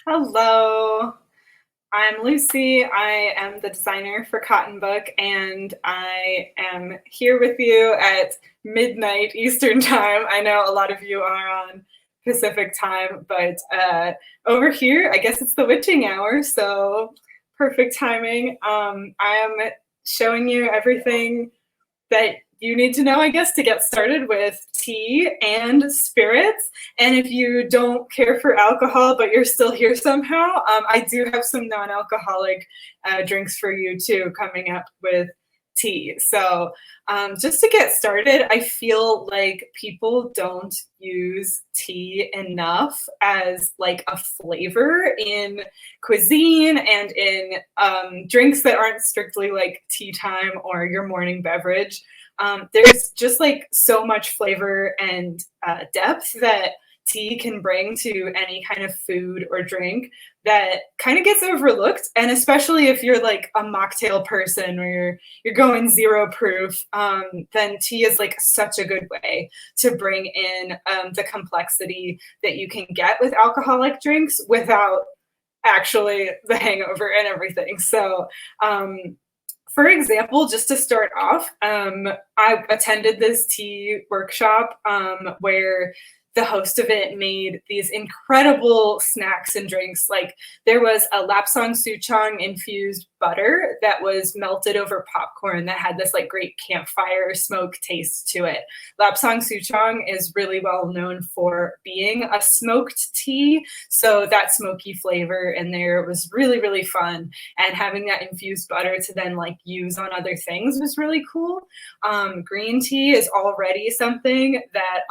Hello, I'm Lucy. I am the designer for Cottonbook, and I am here with you at midnight Eastern time. I know a lot of you are on Pacific time, but over here, I guess it's the witching hour, so perfect timing. I am showing you everything that you need to know, I guess, to get started with tea and spirits. And if you don't care for alcohol, but you're still here somehow, I do have some non-alcoholic drinks for you too coming up with tea. So just to get started, I feel like people don't use tea enough as like a flavor in cuisine and in drinks that aren't strictly like tea time or your morning beverage. There's just like so much flavor and depth that tea can bring to any kind of food or drink that kind of gets overlooked. And especially if you're like a mocktail person or you're going zero proof, then tea is like such a good way to bring in the complexity that you can get with alcoholic drinks without actually the hangover and everything. So for example, just to start off, I attended this tea workshop where the host of it made these incredible snacks and drinks. Like there was a lapsang souchong infused butter that was melted over popcorn that had this like great campfire smoke taste to it. Lapsang souchong is really well known for being a smoked tea, so that smoky flavor in there was really, really fun. And having that infused butter to then like use on other things was really cool. Green tea is already something that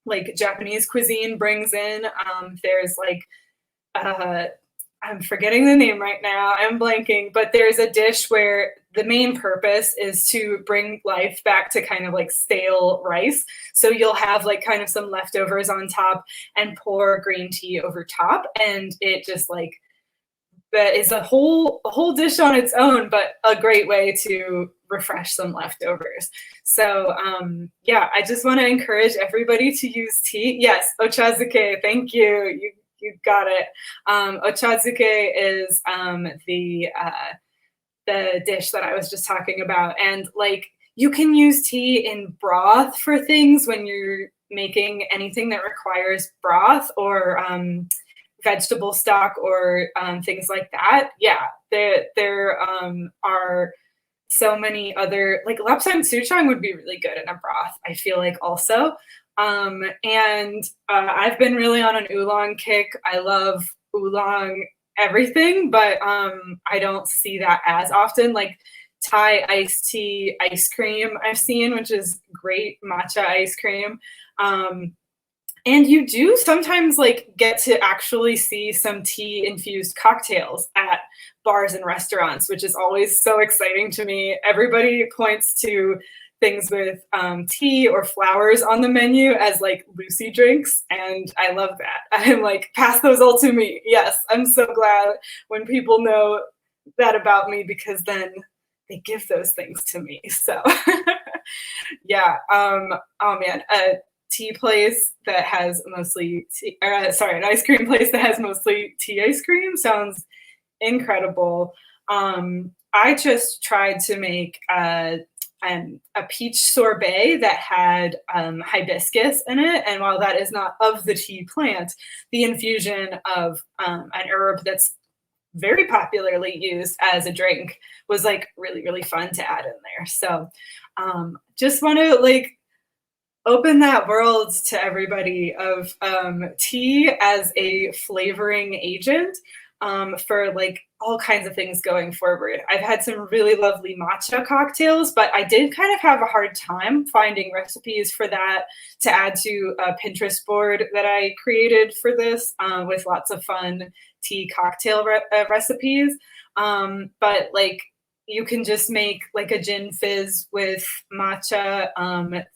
like Japanese cuisine brings in. There's like, I'm forgetting the name right now, I'm blanking, but there's a dish where the main purpose is to bring life back to kind of like stale rice. So you'll have like kind of some leftovers on top and pour green tea over top. And it just like, that is a whole dish on its own, but a great way to refresh some leftovers. So yeah, I just want to encourage everybody to use tea. Yes, ochazuke, thank you. You got it. Ochazuke is the dish that I was just talking about. And like you can use tea in broth for things when you're making anything that requires broth or vegetable stock or things like that. Yeah, there are so many other, like lapsang souchong would be really good in a broth, I feel like also. And I've been really on an oolong kick. I love oolong everything, but I don't see that as often. Like Thai iced tea ice cream I've seen, which is great matcha ice cream. And you do sometimes like get to actually see some tea infused cocktails at bars and restaurants, which is always so exciting to me. Everybody points to things with tea or flowers on the menu as like Lucy drinks, and I love that. I'm like, pass those all to me. Yes, I'm so glad when people know that about me because then they give those things to me. So yeah, oh man, tea place that has mostly tea, an ice cream place that has mostly tea ice cream sounds incredible. I just tried to make a peach sorbet that had hibiscus in it, and while that is not of the tea plant, the infusion of an herb that's very popularly used as a drink was like really, really fun to add in there. So just want to like open that world to everybody of tea as a flavoring agent for like all kinds of things going forward. I've had some really lovely matcha cocktails, but I did kind of have a hard time finding recipes for that to add to a Pinterest board that I created for this with lots of fun tea cocktail recipes. But like you can just make like a gin fizz with matcha.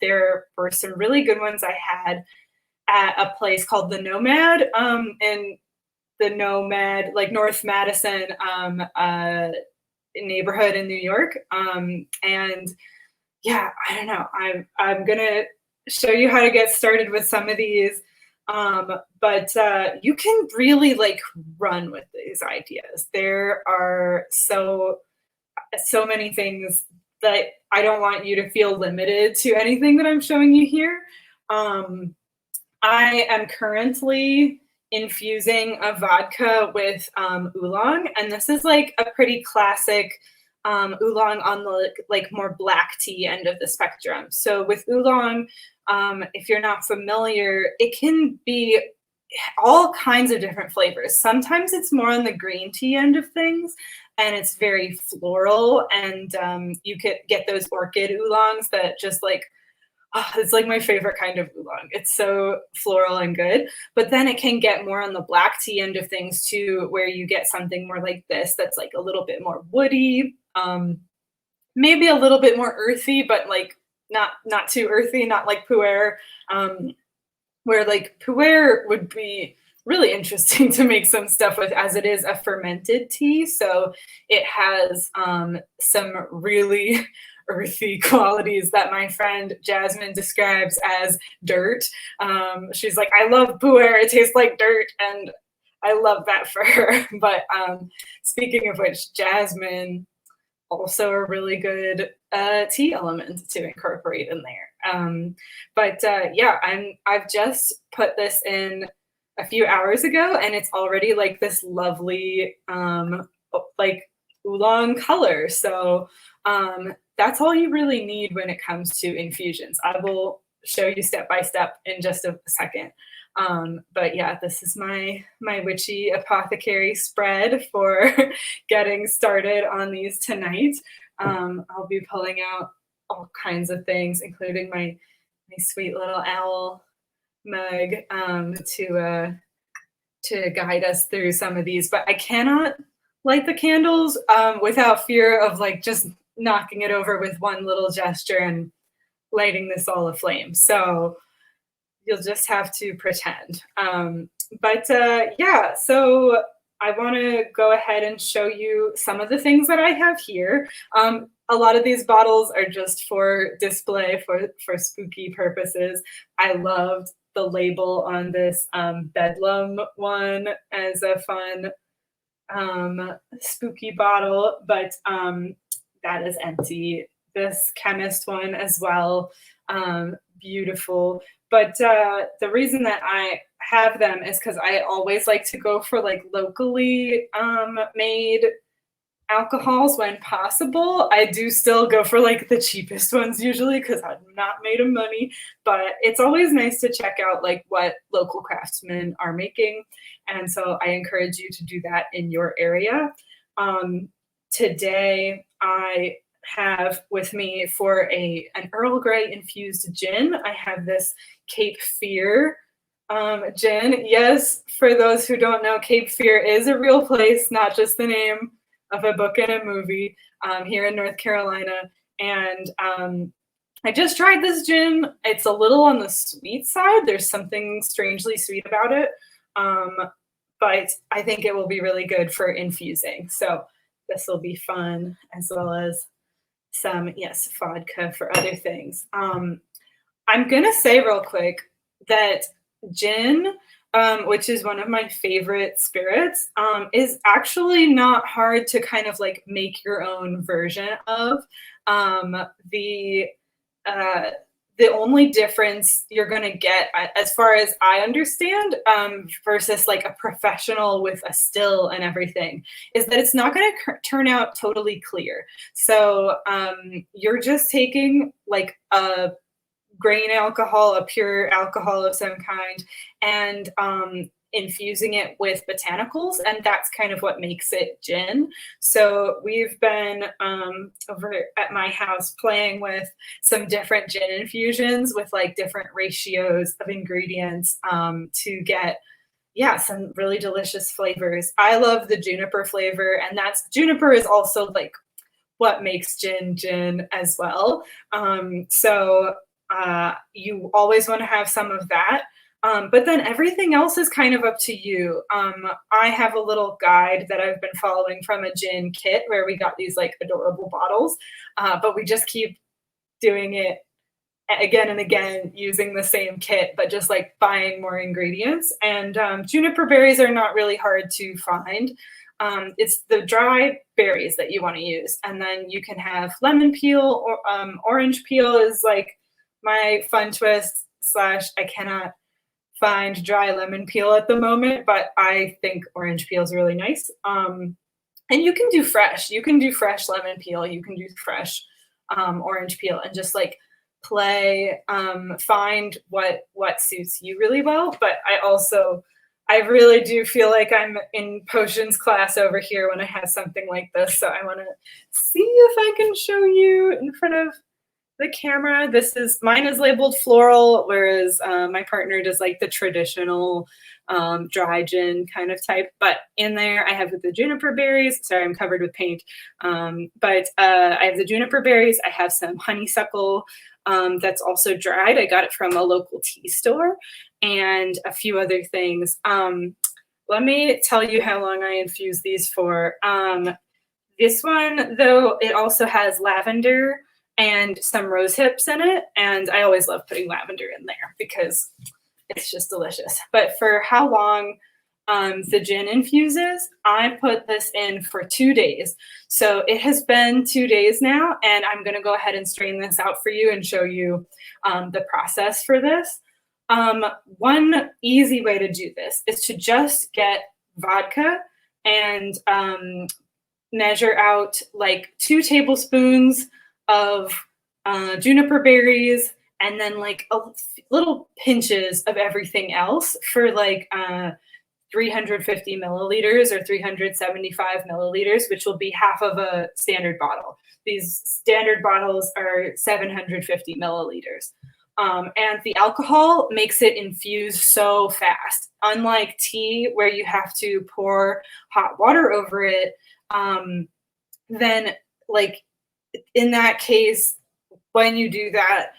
There were some really good ones I had at a place called the Nomad in the Nomad, like North Madison neighborhood in New York. And yeah, I don't know. I'm gonna show you how to get started with some of these. But you can really like run with these ideas. There are so many things that I don't want you to feel limited to anything that I'm showing you here. I am currently infusing a vodka with oolong, and this is like a pretty classic oolong on the like more black tea end of the spectrum. So with oolong, if you're not familiar, it can be all kinds of different flavors. Sometimes it's more on the green tea end of things, and it's very floral, and you could get those orchid oolongs that just like, oh, it's like my favorite kind of oolong. It's so floral and good. But then it can get more on the black tea end of things too, where you get something more like this that's like a little bit more woody, maybe a little bit more earthy, but like not too earthy, not like Puree. Where like Puree would be really interesting to make some stuff with, as it is a fermented tea. So it has some really earthy qualities that my friend Jasmine describes as dirt. She's like, I love Puree, it tastes like dirt. And I love that for her. But speaking of which, Jasmine, also a really good tea element to incorporate in there. Yeah, I've just put this in a few hours ago, and it's already like this lovely like oolong color. So that's all you really need when it comes to infusions. I will show you step by step in just a second. But yeah, this is my witchy apothecary spread for getting started on these tonight. I'll be pulling out all kinds of things, including my sweet little owl mug to guide us through some of these. But I cannot light the candles without fear of like just knocking it over with one little gesture and lighting this all aflame. So you'll just have to pretend. Yeah, so I want to go ahead and show you some of the things that I have here. A lot of these bottles are just for display, for spooky purposes. I loved the label on this Bedlam one as a fun spooky bottle, but that is empty. This chemist one as well, beautiful. But the reason that I have them is because I always like to go for like locally made alcohols when possible. I do still go for like the cheapest ones usually because I'm not made of money, but it's always nice to check out like what local craftsmen are making. And so I encourage you to do that in your area. Today I have with me for an Earl Grey infused gin. I have this Cape Fear gin. Yes, for those who don't know, Cape Fear is a real place, not just the name of a book and a movie, here in North Carolina. And I just tried this gin. It's a little on the sweet side. There's something strangely sweet about it. But I think it will be really good for infusing. So this will be fun, as well as some, yes, vodka for other things. I'm gonna say real quick that gin, which is one of my favorite spirits, is actually not hard to kind of like make your own version of. The only difference you're going to get, as far as I understand, versus like a professional with a still and everything, is that it's not going to turn out totally clear. So you're just taking like a grain alcohol, a pure alcohol of some kind, and infusing it with botanicals, and that's kind of what makes it gin. So we've been over at my house playing with some different gin infusions with like different ratios of ingredients to get, yeah, some really delicious flavors. I love the juniper flavor, and juniper is also like what makes gin as well. So you always want to have some of that. But then everything else is kind of up to you. I have a little guide that I've been following from a gin kit where we got these like adorable bottles, but we just keep doing it again and again using the same kit, but just like buying more ingredients. And juniper berries are not really hard to find. It's the dry berries that you want to use. And then you can have lemon peel or orange peel is like my fun twist / I cannot find dry lemon peel at the moment, but I think orange peel is really nice. And you can do fresh. You can do fresh lemon peel. You can do fresh orange peel and just like play, find what suits you really well. But I really do feel like I'm in potions class over here when I have something like this. So I want to see if I can show you in front of the camera. Mine is labeled floral, whereas my partner does like the traditional dry gin kind of type. But in there I have the juniper berries. Sorry, I'm covered with paint. But I have the juniper berries. I have some honeysuckle that's also dried. I got it from a local tea store, and a few other things. Let me tell you how long I infuse these for. This one, though, it also has lavender and some rose hips in it. And I always love putting lavender in there because it's just delicious. But for how long the gin infuses, I put this in for 2 days. So it has been 2 days now, and I'm going to go ahead and strain this out for you and show you the process for this. One easy way to do this is to just get vodka and measure out like 2 tablespoons of juniper berries, and then like little pinches of everything else for like 350 milliliters or 375 milliliters, which will be half of a standard bottle. These standard bottles are 750 milliliters. And the alcohol makes it infuse so fast. Unlike tea, where you have to pour hot water over it, then like in that case, when you do that,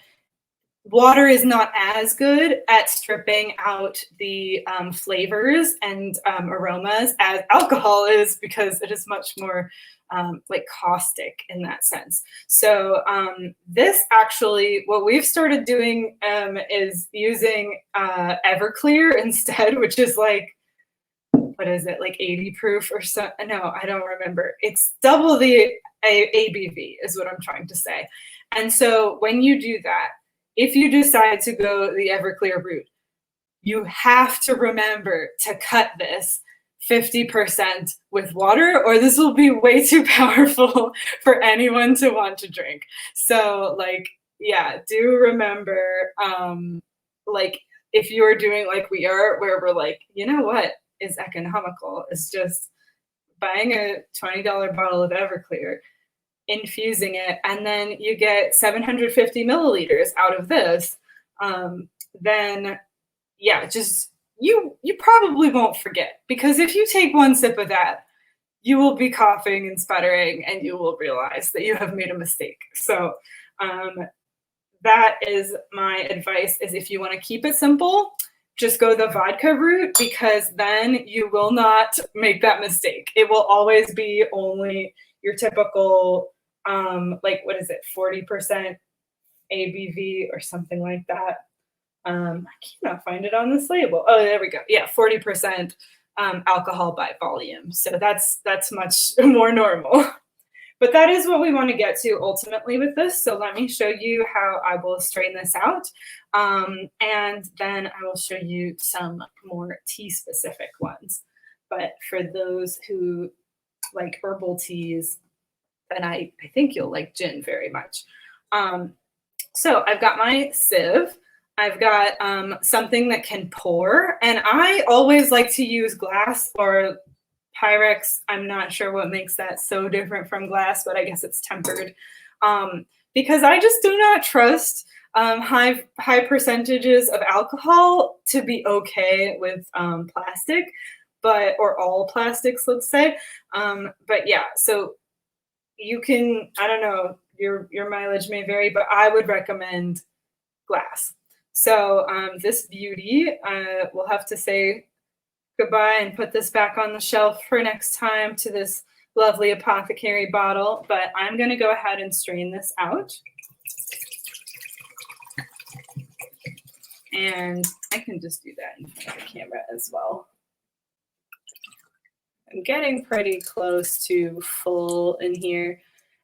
water is not as good at stripping out the flavors and aromas as alcohol is, because it is much more like caustic in that sense. So this actually, what we've started doing is using Everclear instead, which is like, what is it, like 80 proof or so? No, I don't remember. It's double the ABV is what I'm trying to say. And so when you do that, if you decide to go the Everclear route, you have to remember to cut this 50% with water, or this will be way too powerful for anyone to want to drink. So like, yeah, do remember, like if you're doing like we are, where we're like, you know what is economical is just buying a $20 bottle of Everclear, infusing it, and then you get 750 milliliters out of this, then yeah, just you probably won't forget, because if you take one sip of that, you will be coughing and sputtering and you will realize that you have made a mistake. So that is my advice, is if you want to keep it simple, just go the vodka route, because then you will not make that mistake. It will always be only your typical like, what is it, 40% ABV or something like that. I cannot find it on this label. Oh, there we go. Yeah, 40% alcohol by volume. So that's much more normal. But that is what we want to get to ultimately with this. So let me show you how I will strain this out. And then I will show you some more tea specific ones. But for those who like herbal teas, then I think you'll like gin very much. So I've got my sieve. I've got something that can pour, and I always like to use glass or Pyrex. I'm not sure what makes that so different from glass, but I guess it's tempered. Because I just do not trust high percentages of alcohol to be okay with plastic, or all plastics, let's say. But yeah, so you can, I don't know, your mileage may vary, but I would recommend glass. So this beauty, we'll have to say goodbye and put this back on the shelf for next time to this lovely apothecary bottle. But I'm going to go ahead and strain this out. And I can just do that in front of the camera as well. I'm getting pretty close to full in here.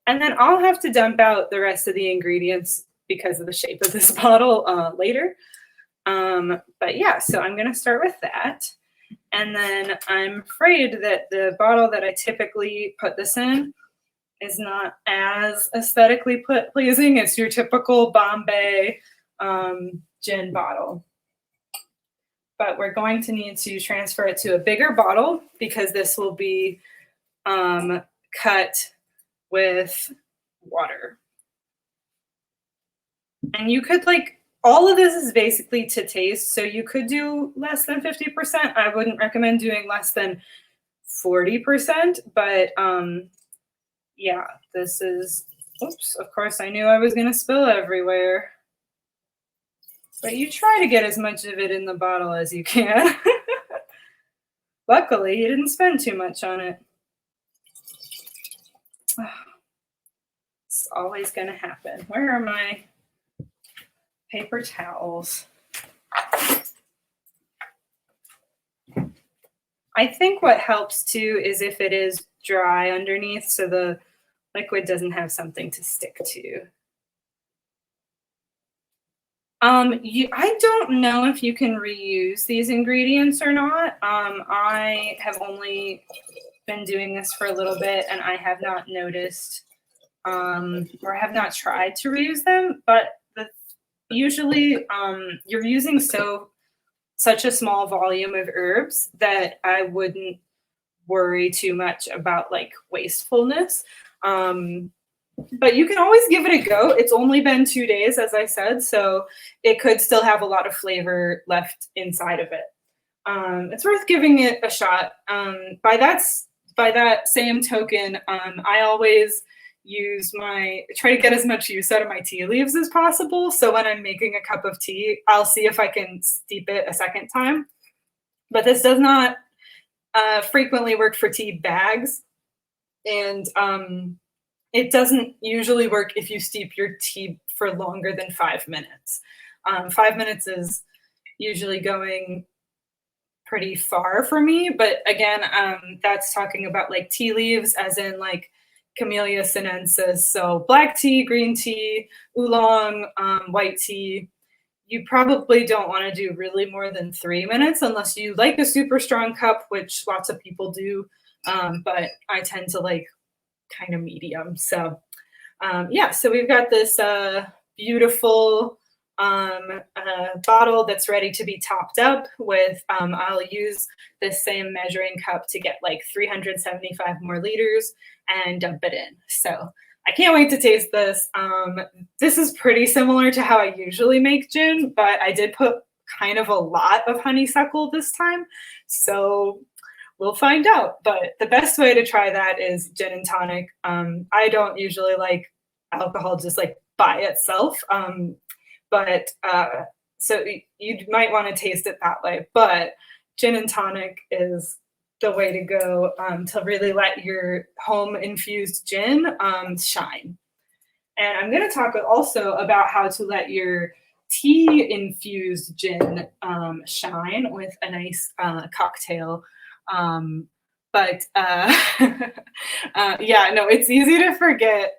And then I'll have to dump out the rest of the ingredients because of the shape of this bottle later. But yeah, so I'm going to start with that. And then I'm afraid that the bottle that I typically put this in is not as aesthetically pleasing. It's your typical Bombay gin bottle. But we're going to need to transfer it to a bigger bottle because this will be cut with water. And you could all of this is basically to taste, so you could do less than 50%. I wouldn't recommend doing less than 40%, but yeah, this is, oops, of course I knew I was gonna spill everywhere. But you try to get as much of it in the bottle as you can. Luckily, you didn't spend too much on it. It's always gonna happen. Where are my paper towels? I think what helps too is if it is dry underneath, so the liquid doesn't have something to stick to. I don't know if you can reuse these ingredients or not. I have only been doing this for a little bit and I have not noticed or have not tried to reuse them, but usually you're using such a small volume of herbs that I wouldn't worry too much about wastefulness. But you can always give it a go. It's only been 2 days, as I said, so it could still have a lot of flavor left inside of it. It's worth giving it a shot. By that same token, I always try to get as much use out of my tea leaves as possible. So when I'm making a cup of tea, I'll see if I can steep it a second time. But this does not frequently work for tea bags. And it doesn't usually work if you steep your tea for longer than 5 minutes. 5 minutes is usually going pretty far for me. But again, that's talking about tea leaves as in Camellia sinensis. So black tea, green tea, oolong, white tea. You probably don't want to do really more than 3 minutes unless you like a super strong cup, which lots of people do. But I tend to kind of medium. So yeah, so we've got this beautiful bottle that's ready to be topped up with, I'll use this same measuring cup to get 375 more liters and dump it in. So I can't wait to taste this. This is pretty similar to how I usually make gin, but I did put kind of a lot of honeysuckle this time. So we'll find out. But the best way to try that is gin and tonic. I don't usually like alcohol just by itself. But so you might want to taste it that way. But gin and tonic is the way to go to really let your home infused gin shine. And I'm going to talk also about how to let your tea infused gin shine with a nice cocktail. Yeah, no, it's easy to forget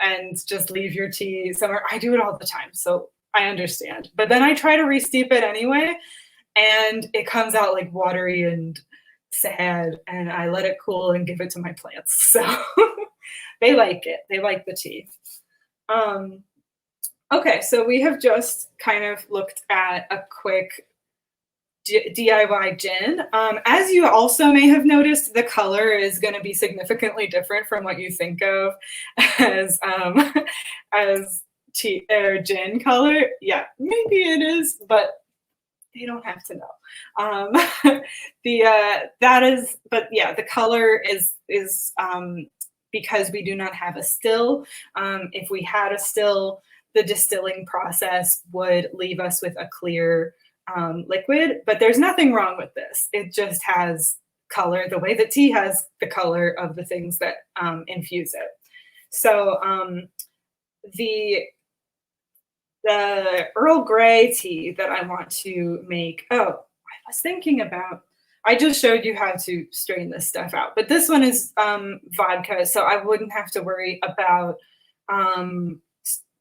and just leave your tea somewhere. I do it all the time, so I understand. But then I try to re-steep it anyway, and it comes out watery and sad, and I let it cool and give it to my plants. So they like it. They like the tea. Okay, so we have just kind of looked at a quick DIY gin. As you also may have noticed, the color is going to be significantly different from what you think of as tea or gin color. Yeah, maybe it is, but they don't have to know. But yeah, the color is because we do not have a still. If we had a still, the distilling process would leave us with a clear liquid, but there's nothing wrong with this. It just has color the way that tea has the color of the things that infuse it. So the Earl Grey tea that I want to make. Oh, I was thinking about, I just showed you how to strain this stuff out, but this one is vodka, so I wouldn't have to worry um,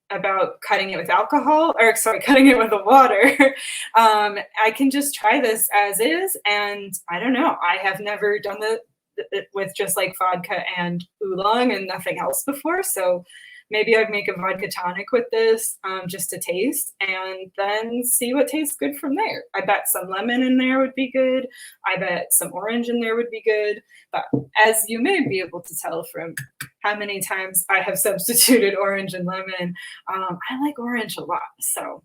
about cutting it with alcohol, or sorry, cutting it with the water. I can just try this as is, and I don't know. I have never done it with just like vodka and oolong and nothing else before, so maybe I'd make a vodka tonic with this just to taste, and then see what tastes good from there. I bet some lemon in there would be good. I bet some orange in there would be good. But as you may be able to tell from how many times I have substituted orange and lemon, I like orange a lot. So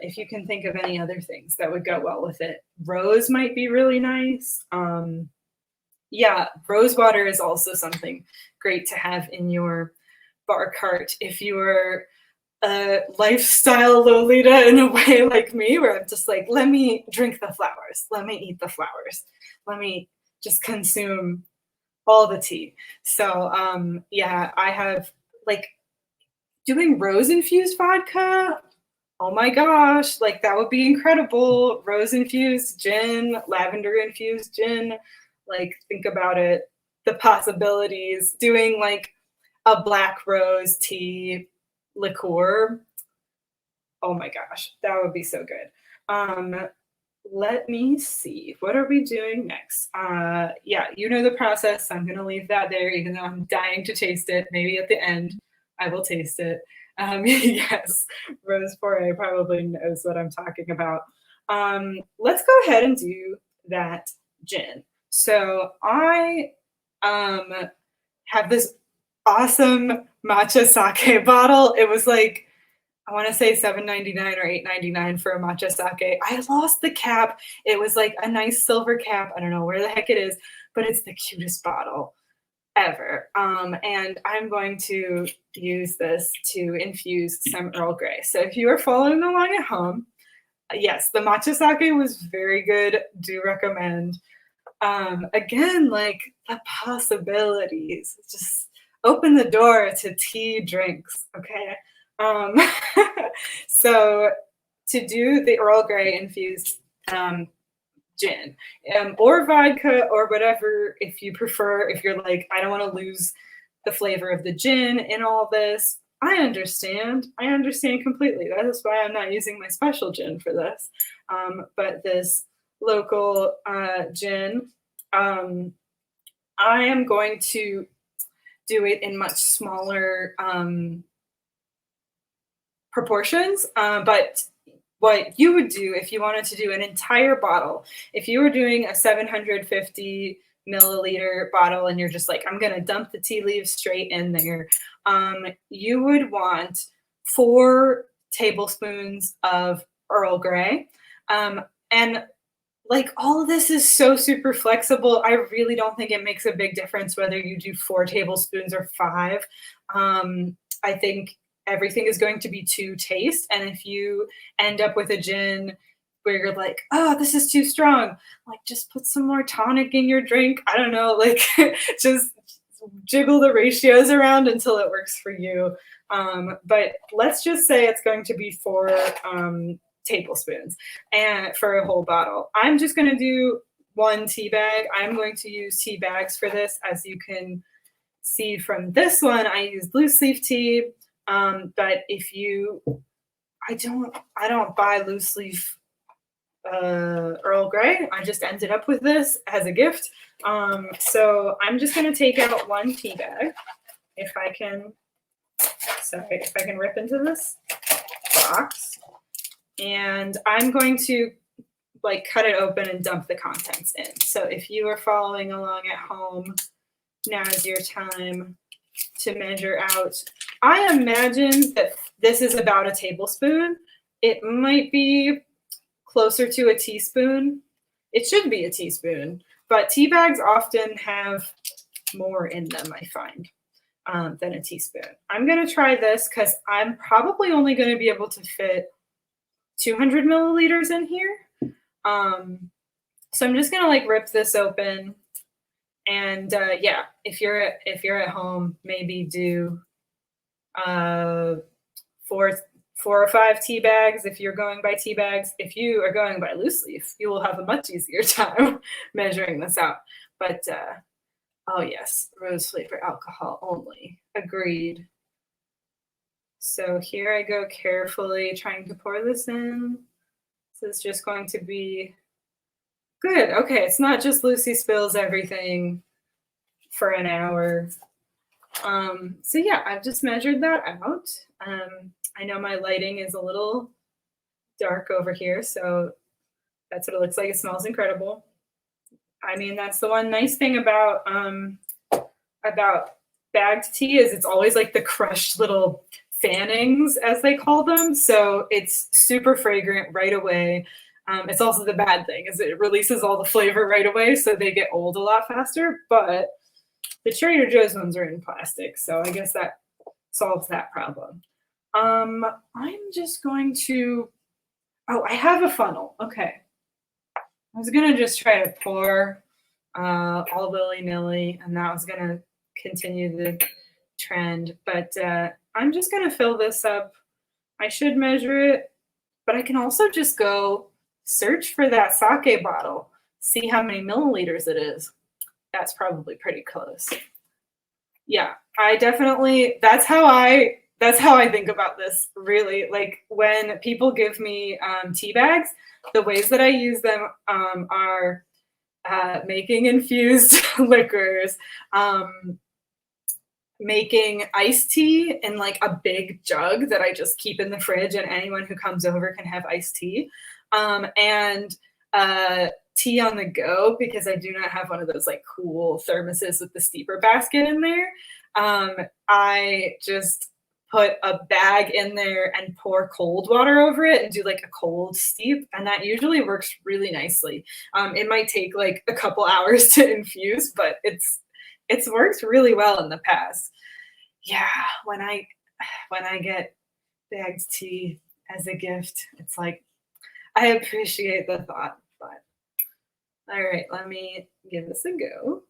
if you can think of any other things that would go well with it, rose might be really nice. Yeah, rose water is also something great to have in your bar cart if you are a lifestyle Lolita in a way like me, where I'm just like, let me drink the flowers, let me eat the flowers, let me just consume all the tea. So yeah, I have like doing rose infused vodka. Oh my gosh, like that would be incredible. Rose infused gin, lavender infused gin. Like, think about it, the possibilities. Doing like a black rose tea liqueur. Oh my gosh, that would be so good. Let me see. What are we doing next? Yeah, you know the process. So I'm going to leave that there, even though I'm dying to taste it. Maybe at the end, I will taste it. Yes, Rose Puree probably knows what I'm talking about. Let's go ahead and do that gin. So I have this awesome matcha sake bottle. It was like, I want to say $7.99 or $8.99 for a matcha sake. I lost the cap. It was like a nice silver cap. I don't know where the heck it is, but it's the cutest bottle ever. And I'm going to use this to infuse some Earl Grey. So if you are following along at home, yes, the matcha sake was very good. Do recommend. Again, like the possibilities, just open the door to tea drinks, okay? Um, so to do the Earl Grey infused gin or vodka or whatever, if you prefer, if you're like, I don't want to lose the flavor of the gin in all this, I understand. I understand completely. That is why I'm not using my special gin for this. But this local gin, I am going to do it in much smaller proportions. But what you would do if you wanted to do an entire bottle, if you were doing a 750 milliliter bottle and you're just like, I'm going to dump the tea leaves straight in there, you would want 4 tablespoons of Earl Grey. And like, all of this is so super flexible. I really don't think it makes a big difference whether you do 4 tablespoons or 5. I think everything is going to be to taste. And if you end up with a gin where you're like, oh, this is too strong, like just put some more tonic in your drink. I don't know, like just jiggle the ratios around until it works for you. But let's just say it's going to be 4 tablespoons and for a whole bottle. I'm just going to do 1 tea bag. I'm going to use tea bags for this. As you can see from this one, I used loose leaf tea. But if you, I don't buy loose leaf Earl Grey. I just ended up with this as a gift. So I'm just going to take out 1 tea bag. If I can rip into this box. And I'm going to like cut it open and dump the contents in. So if you are following along at home, now is your time to measure out. I imagine that this is about a tablespoon. It might be closer to a teaspoon. It should be a teaspoon, but tea bags often have more in them, I find, than a teaspoon. I'm going to try this because I'm probably only going to be able to fit 200 milliliters in here. So I'm just going to like rip this open. And yeah, if you're at home, maybe do 4 4 or 5 tea bags if you're going by tea bags. If you are going by loose leaf, you will have a much easier time measuring this out. But oh yes, rose flavor alcohol only. Agreed. So here I go carefully trying to pour this in. This is just going to be good. Okay, it's not just Lucy spills everything for an hour. So yeah, I've just measured that out. I know my lighting is a little dark over here, so that's what it looks like. It smells incredible. I mean, that's the one nice thing about bagged tea is it's always like the crushed little fannings, as they call them. So it's super fragrant right away. It's also the bad thing is it releases all the flavor right away, so they get old a lot faster. But the Trader Joe's ones are in plastic, so I guess that solves that problem. I'm just going to, oh, I have a funnel. Okay. I was going to just try to pour all willy-nilly, and that was going to continue the trend. But I'm just going to fill this up. I should measure it, but I can also just go search for that sake bottle, see how many milliliters it is. That's probably pretty close. Yeah, I definitely, that's how I think about this, really. Like when people give me tea bags, the ways that I use them are making infused liquors, making iced tea in like a big jug that I just keep in the fridge and anyone who comes over can have iced tea, and tea on the go, because I do not have one of those like cool thermoses with the steeper basket in there. I just put a bag in there and pour cold water over it and do like a cold steep, and that usually works really nicely. It might take like a couple hours to infuse, but it's worked really well in the past. Yeah, when I get bagged tea as a gift, it's like I appreciate the thought. But all right, let me give this a go.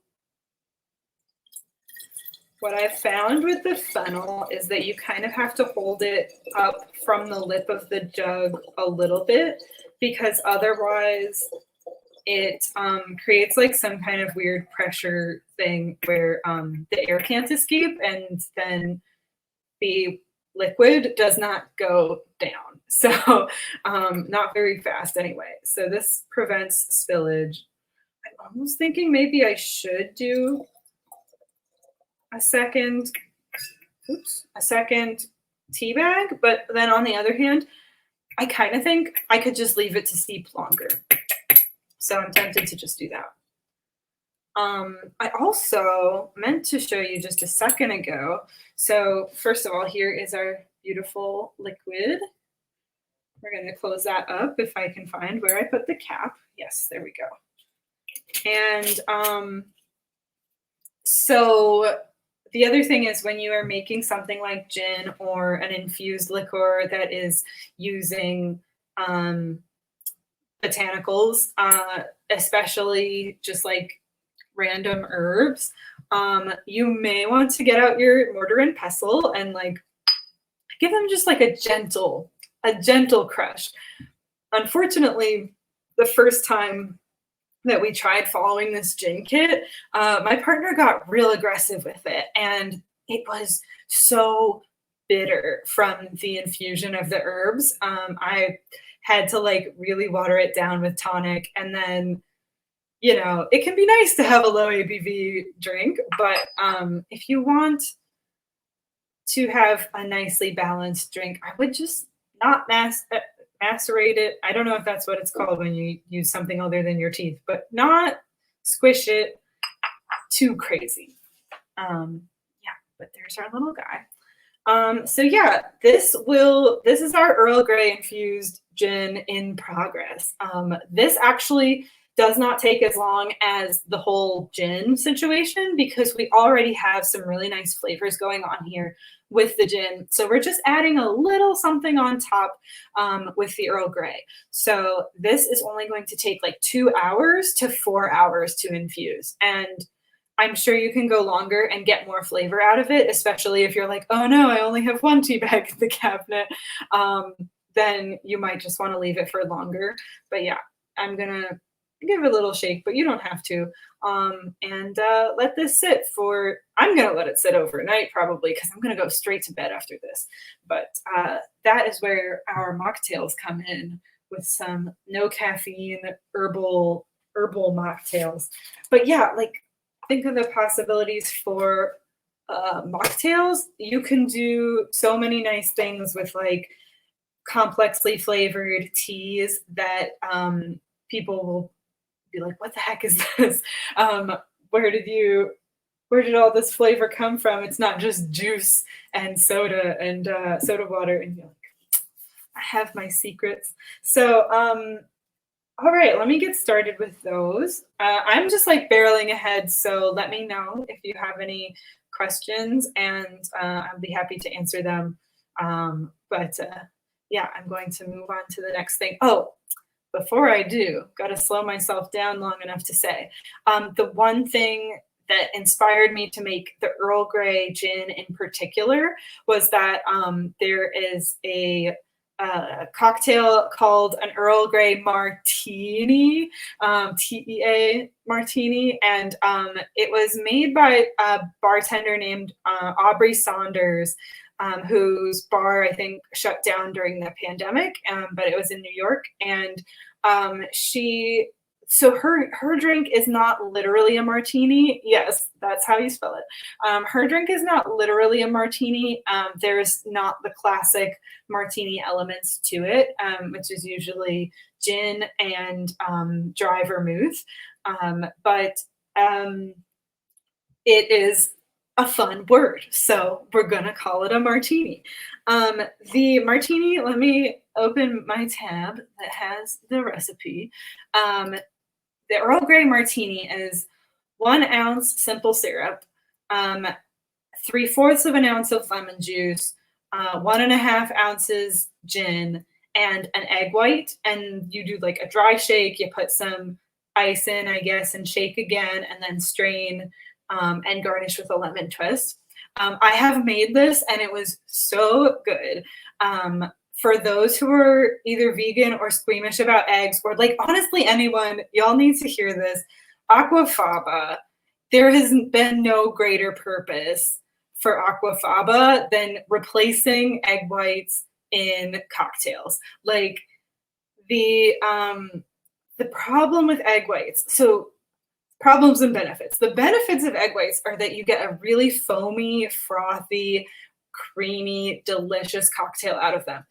What I've found with the funnel is that you kind of have to hold it up from the lip of the jug a little bit, because otherwise it creates like some kind of weird pressure thing where the air can't escape, and then the liquid does not go down. So not very fast anyway. So this prevents spillage. I'm almost thinking maybe I should do a second tea bag, but then on the other hand, I kind of think I could just leave it to steep longer. So I'm tempted to just do that. I also meant to show you just a second ago. So first of all, here is our beautiful liquid. We're going to close that up if I can find where I put the cap. Yes, there we go. And so the other thing is when you are making something like gin or an infused liqueur that is using botanicals, especially just like random herbs, you may want to get out your mortar and pestle and like give them just like a gentle crush. Unfortunately, the first time that we tried following this gin kit, my partner got real aggressive with it, and it was so bitter from the infusion of the herbs. I had to like really water it down with tonic, and then, you know, it can be nice to have a low ABV drink, but if you want to have a nicely balanced drink, I would just not macerate it. I don't know if that's what it's called when you use something other than your teeth, but not squish it too crazy. Yeah, but there's our little guy. So yeah, this is our Earl Grey infused gin in progress. This actually does not take as long as the whole gin situation because we already have some really nice flavors going on here with the gin. So we're just adding a little something on top with the Earl Grey. So this is only going to take like 2 hours to 4 hours to infuse. And I'm sure you can go longer and get more flavor out of it, especially if you're like, oh no, I only have one tea bag in the cabinet. Then you might just want to leave it for longer. But yeah, I'm gonna give it a little shake, but you don't have to. And let this sit for, I'm gonna let it sit overnight probably because I'm gonna go straight to bed after this. But that is where our mocktails come in, with some no caffeine herbal mocktails. But yeah, like, think of the possibilities for mocktails. You can do so many nice things with like complexly flavored teas that people will be like, what the heck is this? Where did all this flavor come from? It's not just juice and soda and soda water. And you're like, I have my secrets. So all right, let me get started with those. I'm just like barreling ahead, so let me know if you have any questions, and I'll be happy to answer them. But yeah, I'm going to move on to the next thing. Oh, before I do, got to slow myself down long enough to say, the one thing that inspired me to make the Earl Grey gin in particular was that there is a cocktail called an Earl Grey Martini, TEA Martini, and it was made by a bartender named Aubrey Saunders, whose bar I think shut down during the pandemic, but it was in New York, and so her drink is not literally a martini. Yes, that's how you spell it. Her drink is not literally a martini. There's not the classic martini elements to it, which is usually gin and dry vermouth. But it is a fun word, so we're gonna call it a martini. The martini, let me open my tab that has the recipe. The Earl Grey Martini is 1 ounce simple syrup, 3/4 of an ounce of lemon juice, 1.5 ounces gin, and an egg white. And you do like a dry shake, you put some ice in, I guess, and shake again, and then strain and garnish with a lemon twist. I have made this and it was so good. For those who are either vegan or squeamish about eggs, or like honestly anyone, y'all need to hear this. Aquafaba, there has been no greater purpose for Aquafaba than replacing egg whites in cocktails. Like the problem with egg whites, so problems and benefits. The benefits of egg whites are that you get a really foamy, frothy, creamy, delicious cocktail out of them.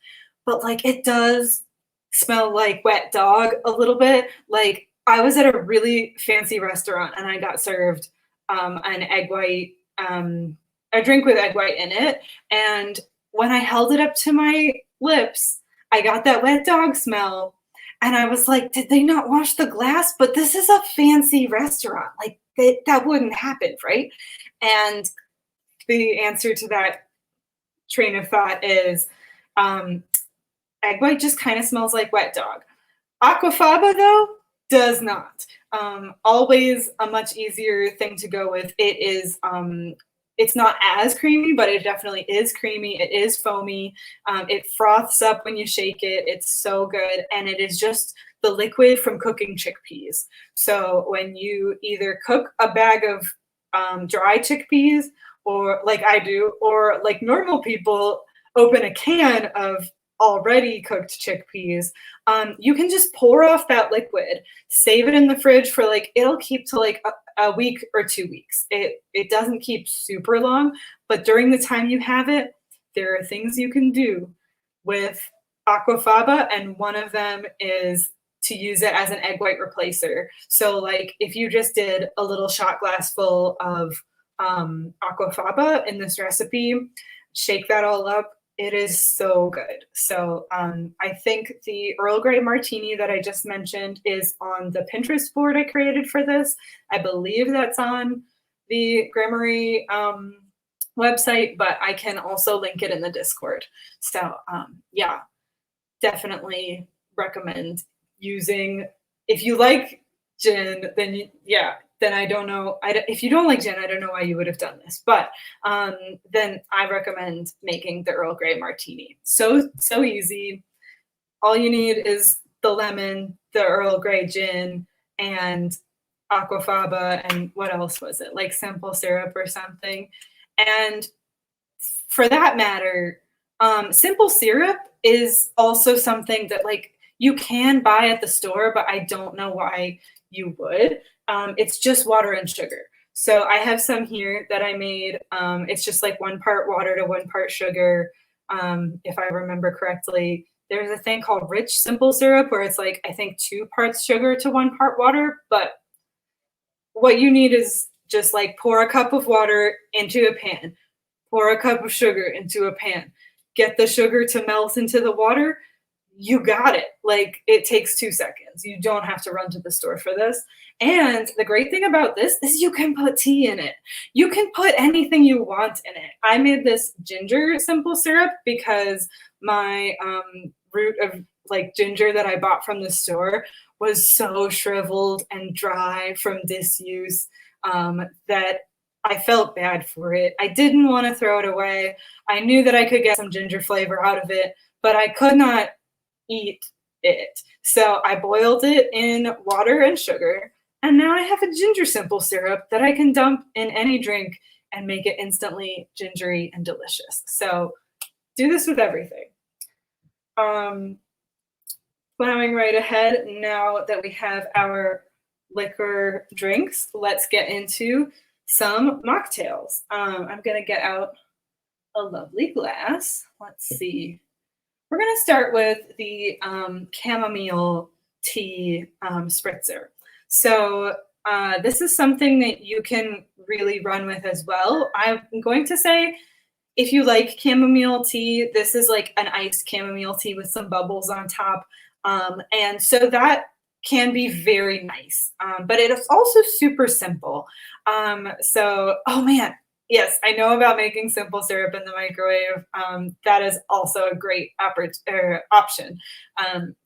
But like it does smell like wet dog a little bit. Like I was at a really fancy restaurant and I got served an egg white, a drink with egg white in it. And when I held it up to my lips, I got that wet dog smell. And I was like, did they not wash the glass? But this is a fancy restaurant. Like that wouldn't happen, right? And the answer to that train of thought is egg white just kind of smells like wet dog. Aquafaba, though, does not. Always a much easier thing to go with. It is, it's not as creamy, but it definitely is creamy. It is foamy. It froths up when you shake it. It's so good. And it is just the liquid from cooking chickpeas. So when you either cook a bag of dry chickpeas, or like I do, or like normal people open a can of already cooked chickpeas, you can just pour off that liquid, save it in the fridge for like, it'll keep to like a week or 2 weeks. It doesn't keep super long, but during the time you have it, there are things you can do with Aquafaba, and one of them is to use it as an egg white replacer. So like if you just did a little shot glass full of Aquafaba in this recipe, shake that all up. It is so good. So I think the Earl Grey Martini that I just mentioned is on the Pinterest board I created for this. I believe that's on the Gramarye website, but I can also link it in the Discord. So yeah, definitely recommend using, if you like gin, then yeah, then I don't know. If you don't like gin, I don't know why you would have done this. But then I recommend making the Earl Grey Martini. So easy. All you need is the lemon, the Earl Grey gin, and Aquafaba, and what else was it? Like simple syrup or something. And for that matter, simple syrup is also something that like you can buy at the store, but I don't know why you would. It's just water and sugar. So I have some here that I made. It's just like 1 part water to 1 part sugar, if I remember correctly. There's a thing called rich simple syrup where it's like, I think 2 parts sugar to 1 part water. But what you need is just like pour a cup of water into a pan, pour a cup of sugar into a pan, get the sugar to melt into the water. You got it. Like it takes 2 seconds. You don't have to run to the store for this. And the great thing about this is you can put tea in it. You can put anything you want in it. I made this ginger simple syrup because my root of like ginger that I bought from the store was so shriveled and dry from disuse that I felt bad for it. I didn't want to throw it away. I knew that I could get some ginger flavor out of it, but I could not eat it. So I boiled it in water and sugar, and now I have a ginger simple syrup that I can dump in any drink and make it instantly gingery and delicious. So do this with everything. Plowing right ahead, now that we have our liquor drinks, let's get into some mocktails. I'm gonna get out a lovely glass. Let's see. We're gonna start with the chamomile tea spritzer. So this is something that you can really run with as well. I'm going to say, if you like chamomile tea, this is like an iced chamomile tea with some bubbles on top. And so that can be very nice, but it is also super simple. So, oh man, yes, I know about making simple syrup in the microwave. That is also a great option.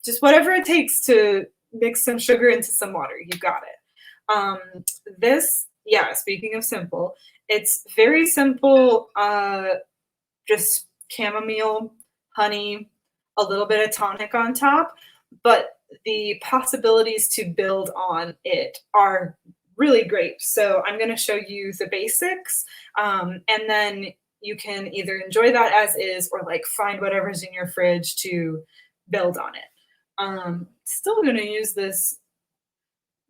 Just whatever it takes to mix some sugar into some water, you got it. Speaking of simple, it's very simple, just chamomile, honey, a little bit of tonic on top, but the possibilities to build on it are really great. So I'm going to show you the basics, and then you can either enjoy that as is or like find whatever's in your fridge to build on it. Still going to use this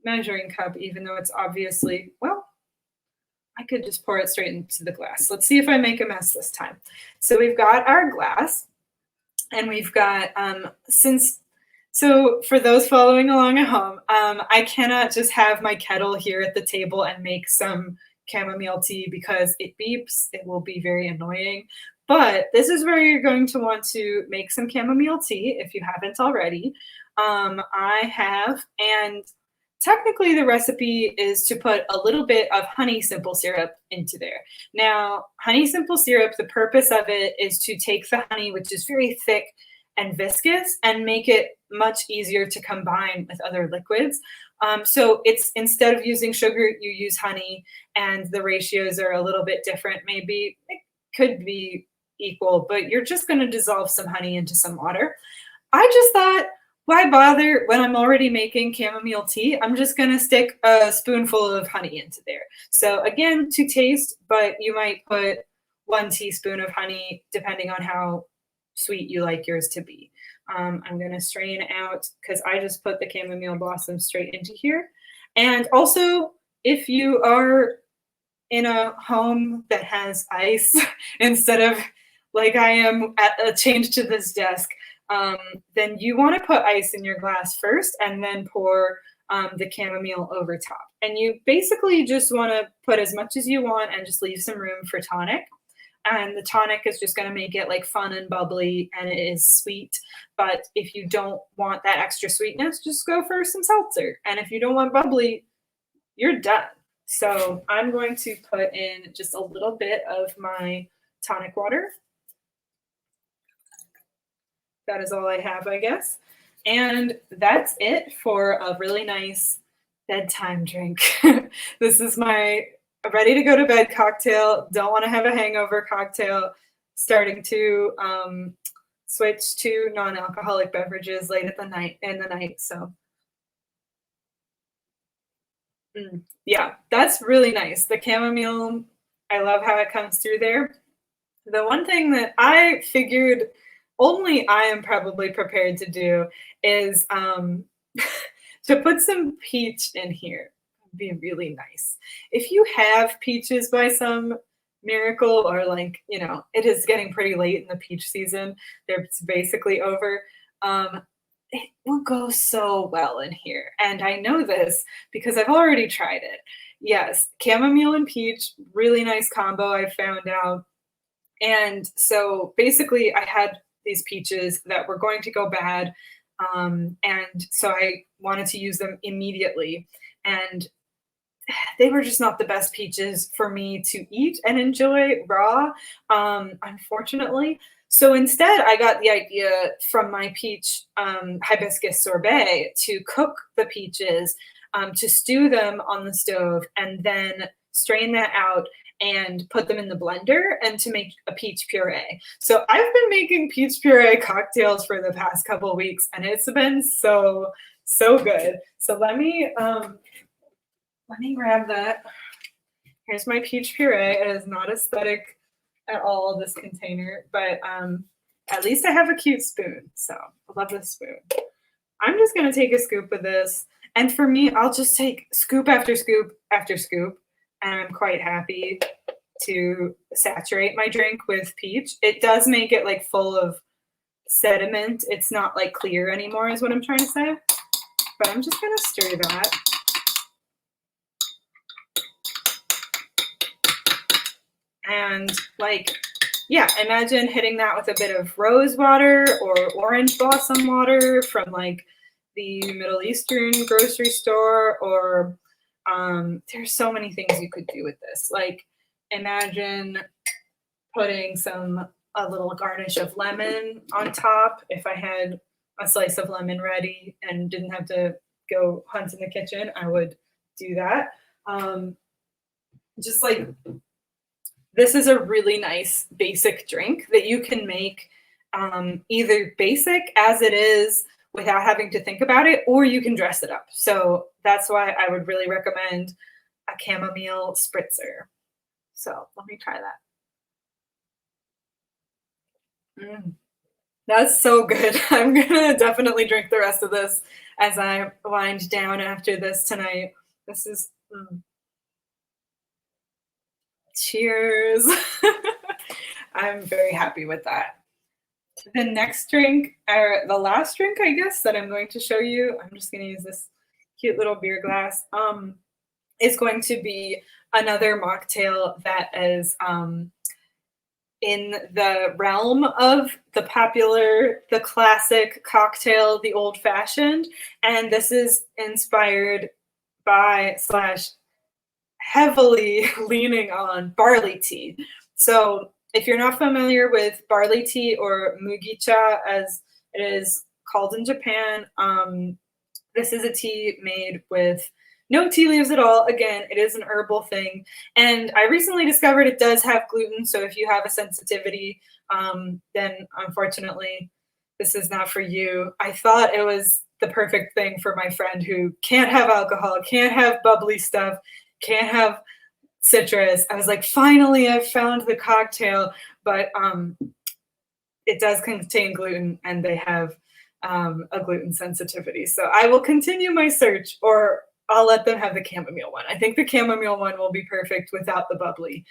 measuring cup, even though it's obviously, well, I could just pour it straight into the glass. Let's see if I make a mess this time. So we've got our glass, and we've got, so for those following along at home, I cannot just have my kettle here at the table and make some chamomile tea because it beeps. It will be very annoying. But this is where you're going to want to make some chamomile tea if you haven't already. I have, and technically the recipe is to put a little bit of honey simple syrup into there. Now, honey simple syrup, the purpose of it is to take the honey, which is very thick and viscous, and make it much easier to combine with other liquids. So it's, instead of using sugar, you use honey, and the ratios are a little bit different. Maybe it could be equal, but you're just going to dissolve some honey into some water. I just thought, why bother when I'm already making chamomile tea? I'm just going to stick a spoonful of honey into there. So again, to taste, but you might put 1 teaspoon of honey depending on how sweet you like yours to be. I'm going to strain out because I just put the chamomile blossom straight into here. And also, if you are in a home that has ice instead of like I am at a change to this desk, then you want to put ice in your glass first and then pour the chamomile over top. And you basically just want to put as much as you want and just leave some room for tonic. And the tonic is just going to make it like fun and bubbly, and it is sweet. But if you don't want that extra sweetness, just go for some seltzer. And if you don't want bubbly, you're done. So I'm going to put in just a little bit of my tonic water. That is all I have, I guess. And that's it for a really nice bedtime drink. This is my ready to go to bed cocktail. Don't want to have a hangover cocktail. Starting to switch to non-alcoholic beverages late at the night in the night. So yeah, that's really nice. The chamomile, I love how it comes through there. The one thing that I figured only I am probably prepared to do is to put some peach in here. Would be really nice. If you have peaches by some miracle, or like, it is getting pretty late in the peach season, they're basically over. Um, it will go so well in here. And I know this because I've already tried it. Yes, chamomile and peach, really nice combo, I found out. And so basically, I had these peaches that were going to go bad. And so I wanted to use them immediately. And they were just not the best peaches for me to eat and enjoy raw, unfortunately. So instead, I got the idea from my peach hibiscus sorbet to cook the peaches, to stew them on the stove, and then strain that out and put them in the blender and to make a peach puree. So I've been making peach puree cocktails for the past couple of weeks, and it's been so, so good. So let me grab that. Here's my peach puree. It is not aesthetic at all, this container, but at least I have a cute spoon. So I love this spoon. I'm just going to take a scoop of this. And for me, I'll just take scoop after scoop after scoop. And I'm quite happy to saturate my drink with peach. It does make it like full of sediment. It's not like clear anymore is what I'm trying to say. But I'm just going to stir that. And yeah, imagine hitting that with a bit of rose water or orange blossom water from like the Middle Eastern grocery store, or there's so many things you could do with this. Like imagine putting a little garnish of lemon on top. If I had a slice of lemon ready and didn't have to go hunt in the kitchen, I would do that. Just like, this is a really nice basic drink that you can make either basic as it is without having to think about it, or you can dress it up. So that's why I would really recommend a chamomile spritzer. So let me try that. That's so good. I'm gonna definitely drink the rest of this as I wind down after this tonight. This is cheers. I'm very happy with that. The next drink, or the last drink, I guess, that I'm going to show you, I'm just going to use this cute little beer glass, is going to be another mocktail that is in the realm of the classic cocktail, the old fashioned. And this is inspired by / heavily leaning on barley tea. So if you're not familiar with barley tea, or mugicha as it is called in Japan, this is a tea made with no tea leaves at all. Again, it is an herbal thing. And I recently discovered it does have gluten. So if you have a sensitivity, then unfortunately, this is not for you. I thought it was the perfect thing for my friend who can't have alcohol, can't have bubbly stuff, can't have citrus. I was like, finally, I've found the cocktail, but it does contain gluten, and they have a gluten sensitivity. So I will continue my search, or I'll let them have the chamomile one. I think the chamomile one will be perfect without the bubbly.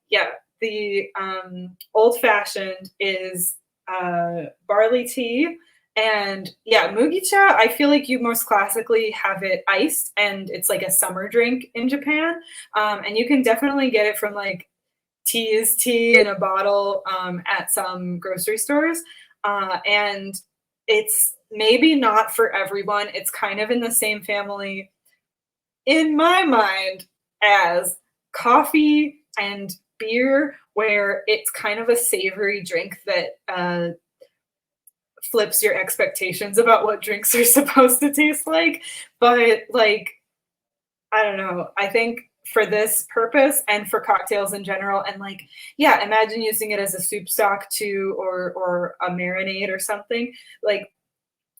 Yeah, the old fashioned is barley tea. And yeah, mugicha, I feel like you most classically have it iced, and it's like a summer drink in Japan. And you can definitely get it from like Tea's Tea in a bottle at some grocery stores. And it's maybe not for everyone. It's kind of in the same family, in my mind, as coffee and beer, where it's kind of a savory drink that flips your expectations about what drinks are supposed to taste like. But like, I don't know. I think for this purpose and for cocktails in general, and like, yeah, imagine using it as a soup stock too, or a marinade or something. Like,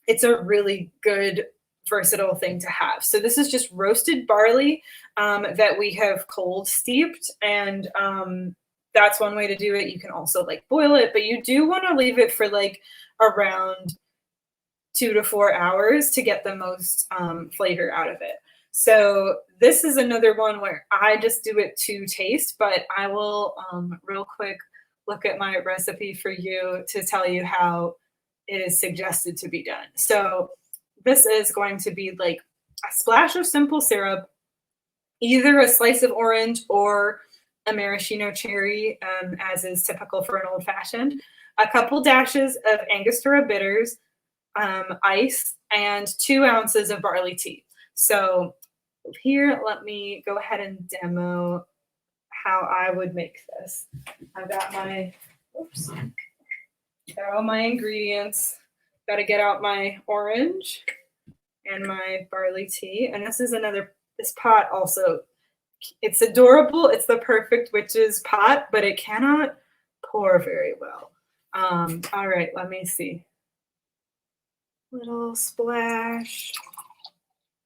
it's a really good versatile thing to have. So this is just roasted barley that we have cold steeped, and that's one way to do it. You can also like boil it, but you do want to leave it for like around 2 to 4 hours to get the most flavor out of it. So this is another one where I just do it to taste, but I will real quick look at my recipe for you to tell you how it is suggested to be done. So this is going to be like a splash of simple syrup, either a slice of orange or a maraschino cherry, as is typical for an old fashioned, a couple dashes of Angostura bitters, ice, and 2 ounces of barley tea. So here, let me go ahead and demo how I would make this. I've got my, oops, got all my ingredients. Got to get out my orange and my barley tea. And this is another, this pot also, it's adorable. It's the perfect witch's pot, but it cannot pour very well. All right, let me see. Little splash.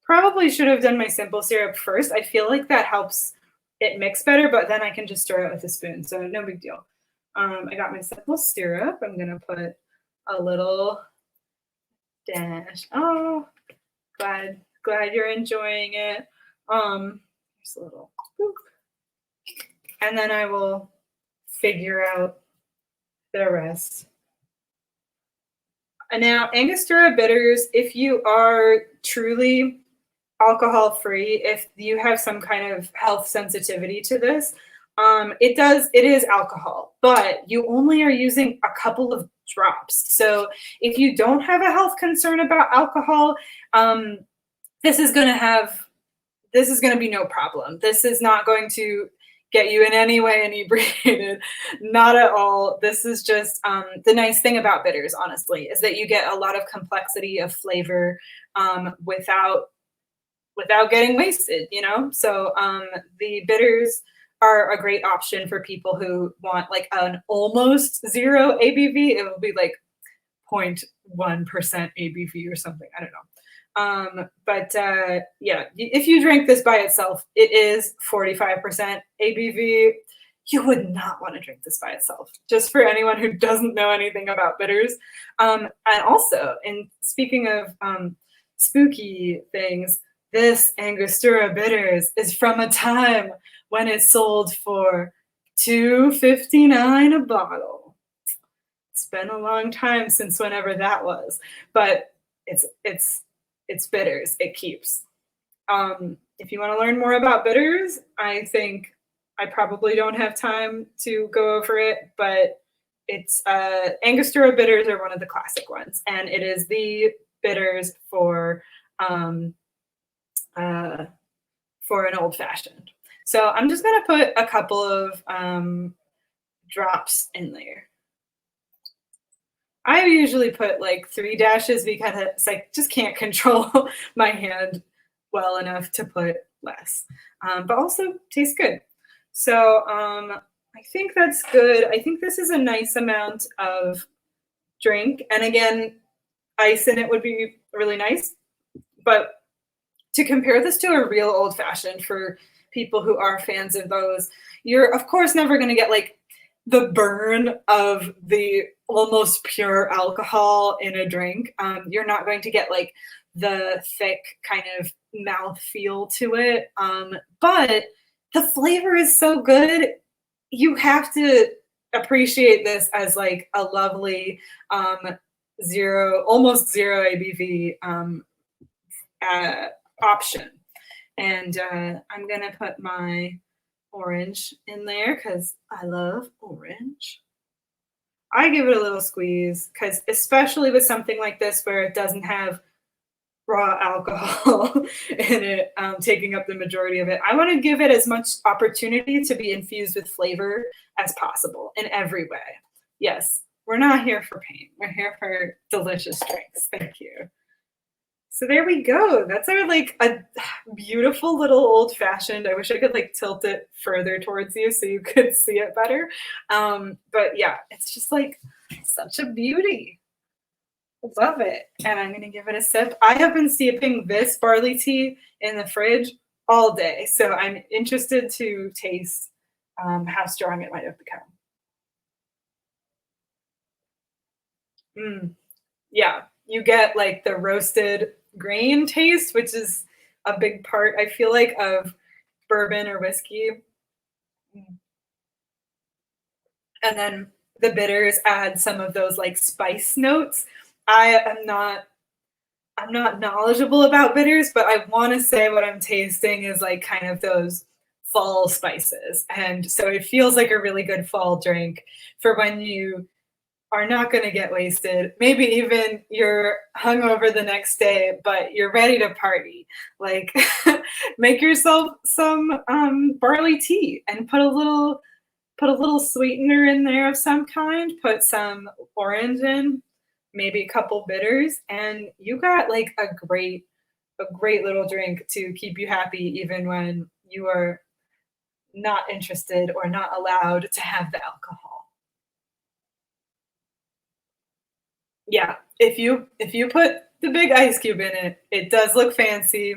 Probably should have done my simple syrup first. I feel like that helps it mix better, but then I can just stir it with a spoon, so no big deal. I got my simple syrup. I'm gonna put a little dash. Oh, glad you're enjoying it. Just a little boop. And then I will figure out the rest. And now Angostura Bitters, if you are truly alcohol free, if you have some kind of health sensitivity to this, it is alcohol, but you only are using a couple of drops. So if you don't have a health concern about alcohol, this is going to be no problem. This is not going to get you in any way inebriated. Not at all. This is just the nice thing about bitters, honestly, is that you get a lot of complexity of flavor without getting wasted, you know? So the bitters are a great option for people who want like an almost zero ABV. It will be like 0.1% ABV or something. I don't know. But yeah, if you drink this by itself, it is 45% ABV. You would not want to drink this by itself, just for anyone who doesn't know anything about bitters. And also, in speaking of spooky things, this Angostura Bitters is from a time when it sold for $2.59 a bottle. It's been a long time since whenever that was, but it's bitters. It keeps. If you want to learn more about bitters, I think I probably don't have time to go over it, but it's Angostura Bitters are one of the classic ones, and it is the bitters for an old fashioned. So I'm just gonna put a couple of drops in there. I usually put like 3 dashes because it's like just can't control my hand well enough to put less, but also tastes good. So I think that's good. I think this is a nice amount of drink, and again, ice in it would be really nice. But to compare this to a real old fashioned, for people who are fans of those, you're of course never going to get like the burn of the almost pure alcohol in a drink. You're not going to get like the thick kind of mouth feel to it. But the flavor is so good. You have to appreciate this as like a lovely almost zero ABV option. And I'm gonna put my orange in there because I love orange. I give it a little squeeze because, especially with something like this where it doesn't have raw alcohol in it, taking up the majority of it, I want to give it as much opportunity to be infused with flavor as possible in every way. Yes, we're not here for pain. We're here for delicious drinks. Thank you. So there we go. That's our like a beautiful little old fashioned. I wish I could like tilt it further towards you so you could see it better. But yeah, it's just like such a beauty. Love it. And I'm going to give it a sip. I have been steeping this barley tea in the fridge all day. So I'm interested to taste how strong it might have become. Mm, yeah, you get like the roasted grain taste, which is a big part, I feel like, of bourbon or whiskey. Mm. And then the bitters add some of those like spice notes. I am not I'm not knowledgeable about bitters, but I want to say what I'm tasting is like kind of those fall spices. And so it feels like a really good fall drink for when you are not going to get wasted. Maybe even you're hungover the next day, but you're ready to party. Like, make yourself some barley tea and put a little sweetener in there of some kind. Put some orange in, maybe a couple bitters, and you got like a great little drink to keep you happy even when you are not interested or not allowed to have the alcohol. Yeah, if you put the big ice cube in it, it does look fancy.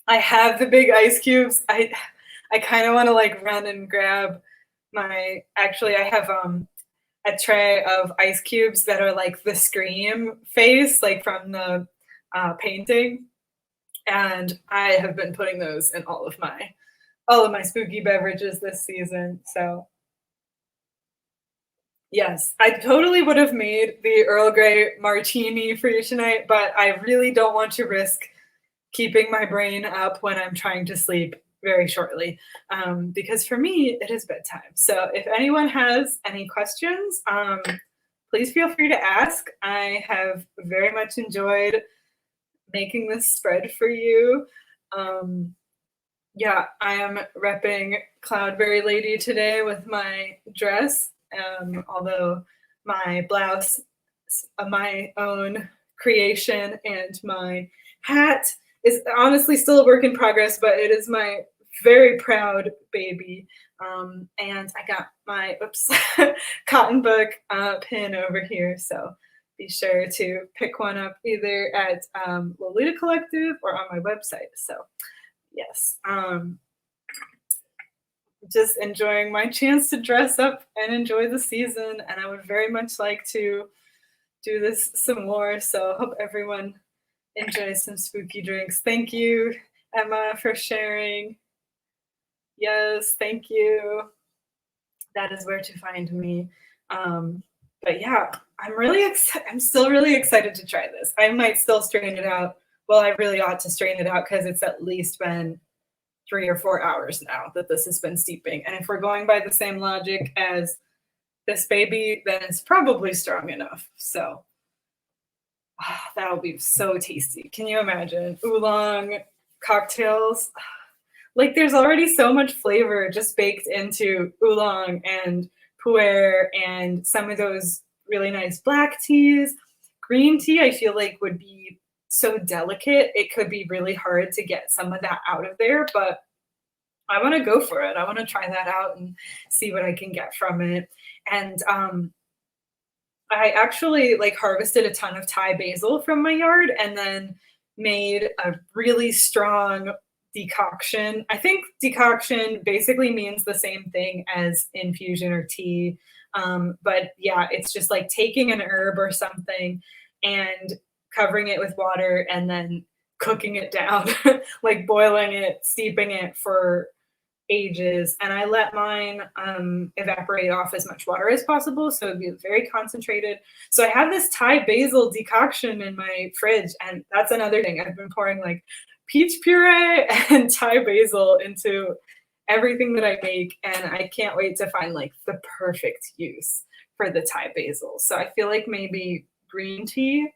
I have the big ice cubes. I kind of want to like run and grab my actually I have a tray of ice cubes that are like the Scream face, like from the painting, and I have been putting those in all of my spooky beverages this season. So yes, I totally would have made the Earl Grey martini for you tonight, but I really don't want to risk keeping my brain up when I'm trying to sleep very shortly, because for me, it is bedtime. So if anyone has any questions, please feel free to ask. I have very much enjoyed making this spread for you. Um, yeah, I am repping Cloudberry Lady today with my dress, although my blouse, my own creation, and my hat is honestly still a work in progress, but it is my very proud baby. And I got my Cottonbook pin over here, so be sure to pick one up either at Lolita Collective or on my website. So yes, just enjoying my chance to dress up and enjoy the season, and I would very much like to do this some more. So hope everyone enjoys some spooky drinks. Thank you, Emma, for sharing. Yes, thank you. That is where to find me. But yeah, I'm still really excited to try this. I might still strain it out. Well, I really ought to strain it out because it's at least been 3 or 4 hours now that this has been steeping. And if we're going by the same logic as this baby, then it's probably strong enough. So that'll be so tasty. Can you imagine oolong cocktails? Like there's already so much flavor just baked into oolong and pu'er and some of those really nice black teas. Green tea, I feel like would be so delicate. It could be really hard to get some of that out of there, but I want to go for it. I want to try that out and see what I can get from it. And I actually like harvested a ton of Thai basil from my yard and then made a really strong decoction. I think decoction basically means the same thing as infusion or tea. But yeah, it's just like taking an herb or something and covering it with water and then cooking it down, like boiling it, steeping it for ages, and I let mine evaporate off as much water as possible, so it'd be very concentrated. So I have this Thai basil decoction in my fridge, and that's another thing. I've been pouring like peach puree and Thai basil into everything that I make, and I can't wait to find like the perfect use for the Thai basil. So I feel like maybe green tea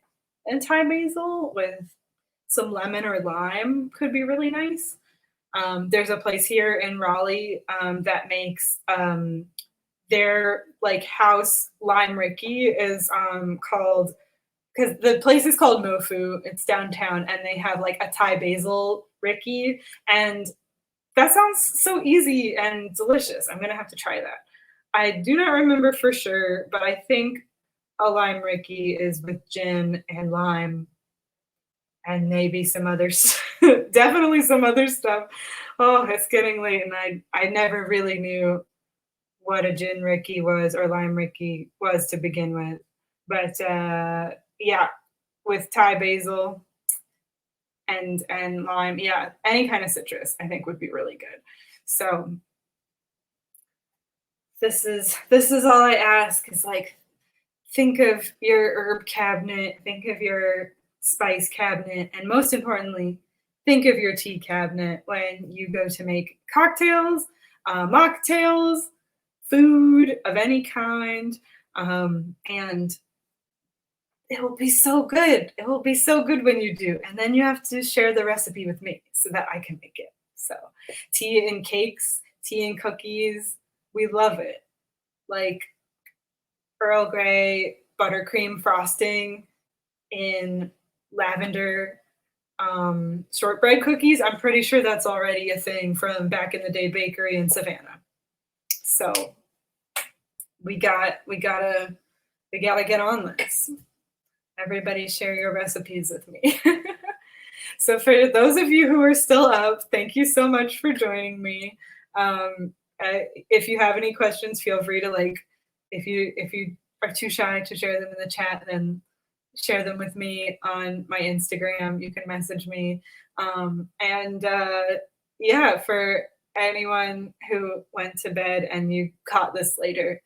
and Thai basil with some lemon or lime could be really nice. There's a place here in Raleigh that makes their like house lime Ricky is called, because the place is called Mofu. It's downtown, and they have like a Thai basil Ricky, and that sounds so easy and delicious. I'm gonna have to try that. I do not remember for sure, but I think a lime Ricky is with gin and lime and maybe some other definitely some other stuff. Oh, it's getting late, and I never really knew what a gin Ricky was or lime Ricky was to begin with. But yeah, with Thai basil and lime, yeah, any kind of citrus I think would be really good. So this is all I ask is like think of your herb cabinet, think of your spice cabinet, and most importantly, think of your tea cabinet when you go to make cocktails, mocktails, food of any kind. And it will be so good. It will be so good when you do. And then you have to share the recipe with me so that I can make it. So, tea and cakes, tea and cookies, we love it. Like Earl Grey buttercream frosting in lavender shortbread cookies. I'm pretty sure that's already a thing from back in the day bakery in Savannah. So we gotta get on this. Everybody share your recipes with me. So for those of you who are still up, thank you so much for joining me. If you have any questions, feel free to like, if you are too shy to share them in the chat, then share them with me on my Instagram. You can message me. And yeah, for anyone who went to bed and you caught this later,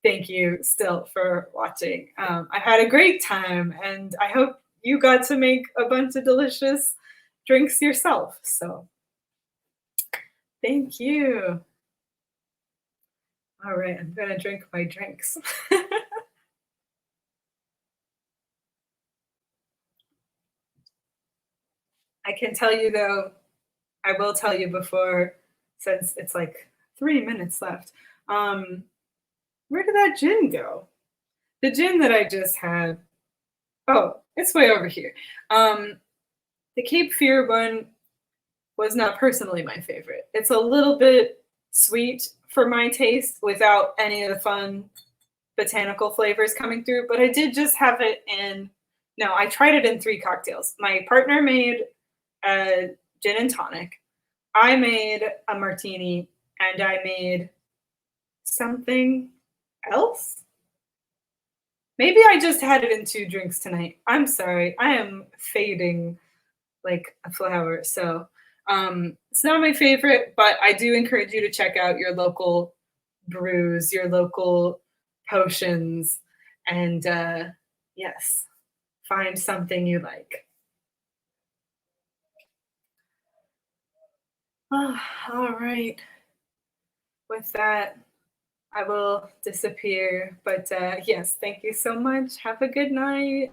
thank you still for watching. I had a great time, and I hope you got to make a bunch of delicious drinks yourself. So thank you. All right, I'm gonna drink my drinks. I can tell you though, I will tell you before, since it's like 3 minutes left. Where did that gin go? The gin that I just had. Oh, it's way over here. The Cape Fear one was not personally my favorite. It's a little bit sweet for my taste without any of the fun botanical flavors coming through, but I did just have it in, no, I tried it in 3 cocktails. My partner made a gin and tonic. I made a martini, and I made something else. Maybe I just had it in 2 drinks tonight. I'm sorry. I am fading like a flower. So it's not my favorite, but I do encourage you to check out your local brews, your local potions, and yes, find something you like. Oh, all right. With that, I will disappear. But yes, thank you so much. Have a good night.